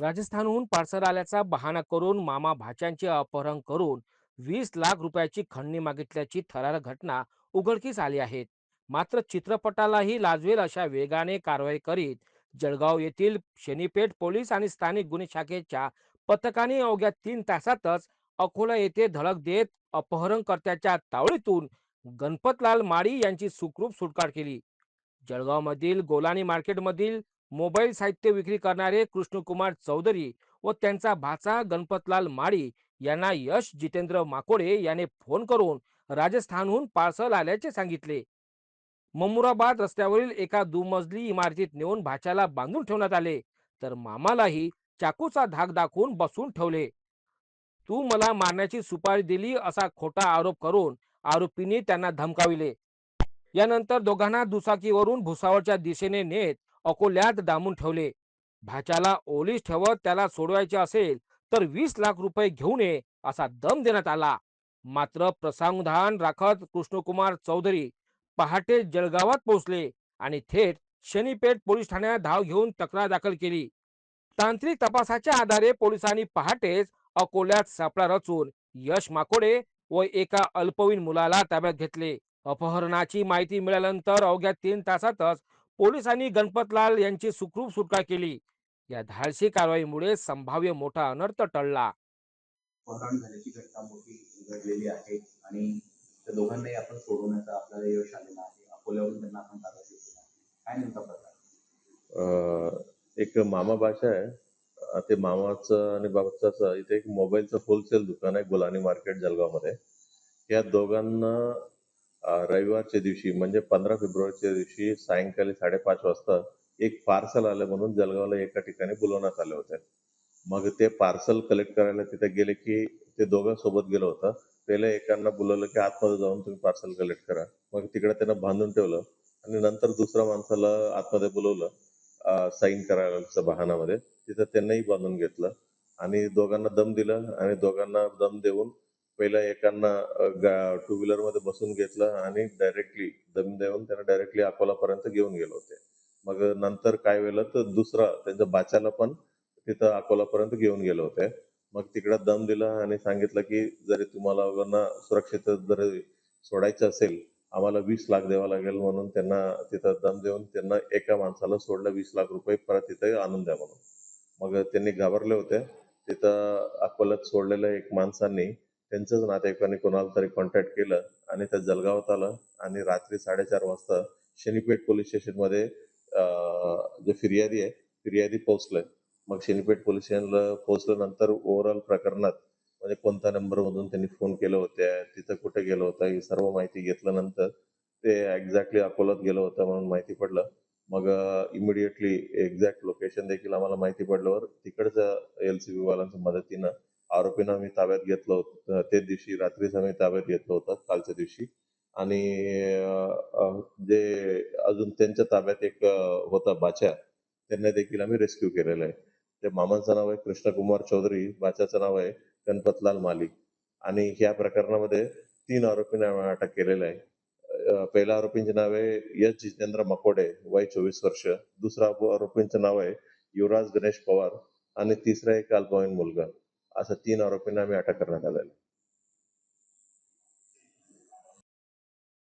राजस्थानहून parcel आल्याचा बहाणा करून मामा भाच्यांचे अपहरण करून 20 लाख रुपयाची खंडणी मागितल्याची थरारक घटना उघडकीस आली आहे. मात्र चित्रपटालाही लाजवेल अशा वेगाने कारवाई करीत जळगाव येथील शनीपेठ पोलीस आणि स्थानिक गुन्हे शाखेच्या पथकाने अवघ्या 3 तासातच अकोला येथे धडक देत अपहरणकर्त्याच्या तावडीतून गणपतलाल माळी यांची सुखरूप सुटका केली. जळगावमधील गोलानी मार्केटमधील मोबाईल साहित्य विक्री करणारे कृष्णकुमार चौधरी व त्यांचा भाचा गणपतलाल माळी यांना यश जितेंद्र माकोडे याने फोन करून राजस्थानहून पार्सल आल्याचे सांगितले. ममुराबाद रस्त्यावरील एका दुमजली इमारतीत नेऊन भाच्याला बांधून ठेवण्यात आले, तर मामालाही चाकूचा धाक दाखवून बसून ठेवले. तू मला मारण्याची सुपारी दिली असा खोटा आरोप करून आरोपींनी त्यांना धमकाविले. यानंतर दोघांना दुचाकीवरून भुसावळच्या दिशेने नेत अकोल्यात डांबून ठेवले. भाच्याला ओलीस ठेवत त्याला सोडवायचे असेल तर 20 लाख रुपये घेऊन ये असा दम देण्यात आला. मात्र प्रसावधान राखत कृष्णकुमार चौधरी पहाटे जळगावात पोहोचले आणि थेट शनीपेठ पोलीस ठाण्यात धाव घेऊन तक्रार दाखल केली. तांत्रिक तपासाच्या आधारे पोलिसांनी पहाटेच अकोल्यात सापळा रचून यश माकोडे व एका अल्पवयीन मुलाला ताब्यात घेतले. अपहरणाची माहिती मिळाल्यानंतर अवघ्या 3 तासातच पोलिसांनी गणपतलाल यांची सुखरूप सुटका केली. या धाडसी कारवाईमुळे संभाव्य मोठा अनर्थ टळला. अपहरण झाल्याची घटना मोठी घडलेली आहे आणि त्या दोघांनाही आपण सोडवण्याचं आपल्याला यश आलेलं आहे. अकोल्यावरून त्यांना आपण ताब्यात घेतलेलं आहे. काय नेमका प्रकार? एक मामा भाचा आहे. ते मामाचं आणि बाबाचं इथे एक मोबाईलचं होलसेल दुकान आहे गोलानी मार्केट जळगावमध्ये. या दोघांना रविवारच्या दिवशी म्हणजे 15 फेब्रुवारीच्या दिवशी सायंकाळी 5:30 वाजता एक पार्सल आलं म्हणून जळगावला एका ठिकाणी बोलवण्यात आले होते. मग ते पार्सल कलेक्ट करायला तिथे गेले की ते दोघं सोबत गेलो होतं. पहिले एकांना बोलवलं की आतमध्ये जाऊन तुम्ही पार्सल कलेक्ट करा. मग तिकडे त्यांना बांधून ठेवलं आणि नंतर दुसऱ्या माणसाला आतमध्ये बोलवलं साईन करायच्या बहाणामध्ये. तिथं त्यांनाही बांधून घेतलं आणि दोघांना दम दिलं आणि दोघांना दम देऊन पहिला एकांना टू व्हीलर मध्ये बसून घेतलं आणि डायरेक्टली दम देऊन त्यांना डायरेक्टली अकोलापर्यंत घेऊन गेले होते. मग नंतर काय वेळेला तर दुसरा त्यांच्या बाच्याला पण तिथं अकोलापर्यंत घेऊन गेले होते. मग तिकडे दम दिला आणि सांगितलं की जरी तुम्हाला वगैरे सुरक्षित जरी सोडायचं असेल आम्हाला 20 लाख द्यावं लागेल म्हणून त्यांना तिथं दम देऊन त्यांना एका माणसाला सोडलं 20 लाख रुपये परत तिथे आणून द्या म्हणून. मग त्यांनी घाबरले होते. तिथं अकोल्यात सोडलेल्या एक माणसांनी त्यांच्याच नातेवाईकांनी कोणाला तरी कॉन्टॅक्ट केलं आणि त्या जळगावात आलं आणि रात्री 4:30 वाजता शनीपेठ पोलीस स्टेशन मध्ये जे फिर्यादी पोहोचले. मग शनीपेठ पोलीस स्टेशनला पोहोचल्यानंतर ओव्हरऑल प्रकरणात म्हणजे कोणत्या नंबर मधून त्यांनी फोन केलं होत्या तिथं कुठे गेलं होतं ही सर्व माहिती घेतल्यानंतर ते एक्झॅक्टली अकोल्यात गेलं होतं म्हणून माहिती पडलं. मग इमिडिएटली एक्झॅक्ट लोकेशन देखील आम्हाला माहिती पडल्यावर तिकडच्या LCB वाल्यांच्या मदतीनं आरोपींना आम्ही ताब्यात घेतलं होतं. ते दिवशी रात्रीच आम्ही ताब्यात घेतलं होतं कालच्या दिवशी. आणि जे अजून त्यांच्या ताब्यात एक होता बाच्या त्यांना देखील आम्ही रेस्क्यू केलेलं आहे. त्या मामाचं नाव आहे कृष्णकुमार चौधरी, बाच्याचं नाव आहे गणपतलाल माली. आणि ह्या प्रकरणामध्ये 3 आरोपींना आम्ही अटक केलेलं आहे. पहिल्या आरोपींचे नाव आहे यश जितेंद्र मकोडे, वय 24 वर्ष. दुसरा आरोपींचं नाव आहे युवराज गणेश पवार आणि तिसरा एक अल्पवयीन मुलगा. अशा 3 आरोपींना आम्ही अटक करण्यात आलेलं आहे.